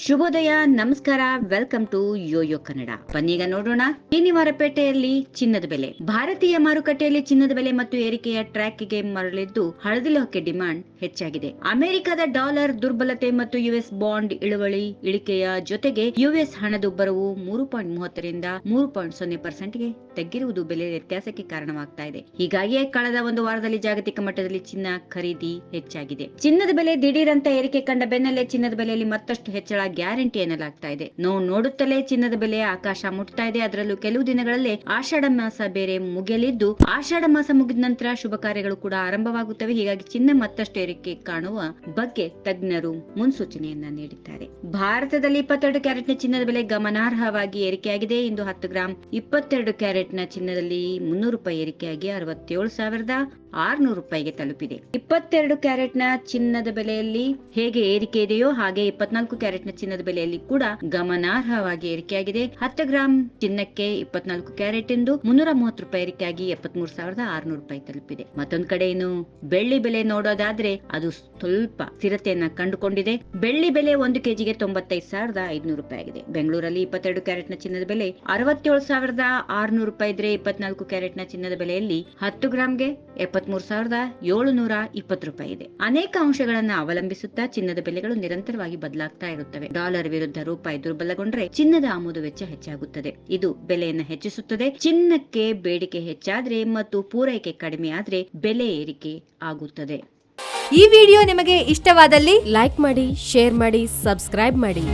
ಶುಭೋದಯ, ನಮಸ್ಕಾರ, welcome to Yoyo Kannada. ಬನ್ನೀಗ ನೋಡೋಣ ಶನಿವಾರಪೇಟೆಯಲ್ಲಿ ಚಿನ್ನದ ಬೆಲೆ. ಭಾರತೀಯ ಮಾರುಕಟ್ಟೆಯಲ್ಲಿ ಚಿನ್ನದ ಬೆಲೆ ಮತ್ತು ಏರಿಕೆಯ ಟ್ರ್ಯಾಕ್ಗೆ ಮರಳಿದ್ದು ಹಳದಿಲೋಹಕ್ಕೆ ಡಿಮಾಂಡ್ ಹೆಚ್ಚಾಗಿದೆ. ಅಮೆರಿಕದ ಡಾಲರ್ ದುರ್ಬಲತೆ ಮತ್ತು ಯುಎಸ್ ಬಾಂಡ್ ಇಳಿಕೆಯ ಜೊತೆಗೆ ಯುಎಸ್ ಹಣದುಬ್ಬರವು 3.30 ರಿಂದ 3.0% ಗೆ ತಗ್ಗಿರುವುದು ಬೆಲೆ ವ್ಯತ್ಯಾಸಕ್ಕೆ ಕಾರಣವಾಗ್ತಾ ಇದೆ. ಹೀಗಾಗಿಯೇ ಕಳೆದ ಒಂದು ವಾರದಲ್ಲಿ ಜಾಗತಿಕ ಮಟ್ಟದಲ್ಲಿ ಚಿನ್ನ ಖರೀದಿ ಹೆಚ್ಚಾಗಿದೆ. ಚಿನ್ನದ ಬೆಲೆ ದಿಢೀರ್ ಅಂತ ಏರಿಕೆ ಕಂಡ ಬೆನ್ನಲ್ಲೇ ಚಿನ್ನದ ಬೆಲೆಯಲ್ಲಿ ಮತ್ತಷ್ಟು ಹೆಚ್ಚಳ ಗ್ಯಾರಂಟಿ ಎನ್ನಲಾಗ್ತಾ ಇದೆ. ನೋಡುತ್ತಲೇ ಚಿನ್ನದ ಬೆಲೆ ಆಕಾಶ ಮುಟ್ತಾ ಇದೆ. ಅದರಲ್ಲೂ ಕೆಲವು ದಿನಗಳಲ್ಲೇ ಆಷಾಢ ಮಾಸ ಬೇರೆ ಮುಗಿಯಲಿದ್ದು, ಆಷಾಢ ಮಾಸ ಮುಗಿದ ನಂತರ ಶುಭ ಕಾರ್ಯಗಳು ಕೂಡ ಆರಂಭವಾಗುತ್ತವೆ. ಹೀಗಾಗಿ ಚಿನ್ನ ಮತ್ತಷ್ಟು ಏರಿಕೆ ಕಾಣುವ ಬಗ್ಗೆ ತಜ್ಞರು ಮುನ್ಸೂಚನೆಯನ್ನ ನೀಡಿದ್ದಾರೆ. ಭಾರತದಲ್ಲಿ 22 ಕ್ಯಾರೆಟ್ನ ಚಿನ್ನದ ಬೆಲೆ ಗಮನಾರ್ಹವಾಗಿ ಏರಿಕೆಯಾಗಿದೆ. ಇಂದು 10 ಗ್ರಾಂ 22 ಕ್ಯಾರೆಟ್ನ ಚಿನ್ನದಲ್ಲಿ 300 ರೂಪಾಯಿ ಏರಿಕೆಯಾಗಿ 67,600 ರೂಪಾಯಿಗೆ ತಲುಪಿದೆ. 22 ಕ್ಯಾರೆಟ್ನ ಚಿನ್ನದ ಬೆಲೆಯಲ್ಲಿ ಹೇಗೆ ಏರಿಕೆ ಇದೆಯೋ ಹಾಗೆ 24 ಕ್ಯಾರೆಟ್ನ ಚಿನ್ನದ ಬೆಲೆಯಲ್ಲಿ ಕೂಡ ಗಮನಾರ್ಹವಾಗಿ ಏರಿಕೆಯಾಗಿದೆ. 10 ಗ್ರಾಂ ಚಿನ್ನಕ್ಕೆ 24 ಕ್ಯಾರೆಟ್ ಎಂದು 330 ರೂಪಾಯಿ ಏರಿಕೆಯಾಗಿ 73,600 ರೂಪಾಯಿ ತಲುಪಿದೆ. ಮತ್ತೊಂದು ಕಡೆ ಇನ್ನು ಬೆಳ್ಳಿ ಬೆಲೆ ನೋಡೋದಾದ್ರೆ ಅದು ಸ್ವಲ್ಪ ಸ್ಥಿರತೆಯನ್ನ ಕಂಡುಕೊಂಡಿದೆ. ಬೆಳ್ಳಿ ಬೆಲೆ 1 ಕೆಜಿಗೆ 95,500 ರೂಪಾಯಿ ಆಗಿದೆ. ಬೆಂಗಳೂರಲ್ಲಿ 22 ಕ್ಯಾರೆಟ್ನ ಚಿನ್ನದ ಬೆಲೆ 67,600 ರೂಪಾಯಿ ಇದ್ರೆ 24 ಕ್ಯಾರೆಟ್ನ ಚಿನ್ನದ ಬೆಲೆಯಲ್ಲಿ 10 ಗ್ರಾಂಗೆ 73,720 ರೂಪಾಯಿ ಇದೆ. ಅನೇಕ ಅಂಶಗಳನ್ನ ಅವಲಂಬಿಸುತ್ತಾ ಚಿನ್ನದ ಬೆಲೆಗಳು ನಿರಂತರವಾಗಿ ಬದಲಾಗ್ತಾ ಇರುತ್ತವೆ. ಡಾಲರ್ ವಿರುದ್ಧ ರೂಪಾಯಿ ದುರ್ಬಲಗೊಂಡ್ರೆ ಚಿನ್ನದ ಆಮದು ವೆಚ್ಚ ಹೆಚ್ಚಾಗುತ್ತದೆ. ಇದು ಬೆಲೆಯನ್ನು ಹೆಚ್ಚಿಸುತ್ತದೆ. ಚಿನ್ನಕ್ಕೆ ಬೇಡಿಕೆ ಹೆಚ್ಚಾದ್ರೆ ಮತ್ತು ಪೂರೈಕೆ ಕಡಿಮೆ ಆದ್ರೆ ಬೆಲೆ ಏರಿಕೆ ಆಗುತ್ತದೆ. ಈ ವಿಡಿಯೋ ನಿಮಗೆ ಇಷ್ಟವಾದಲ್ಲಿ ಲೈಕ್ ಮಾಡಿ, ಶೇರ್ ಮಾಡಿ, ಸಬ್ಸ್ಕ್ರೈಬ್ ಮಾಡಿ.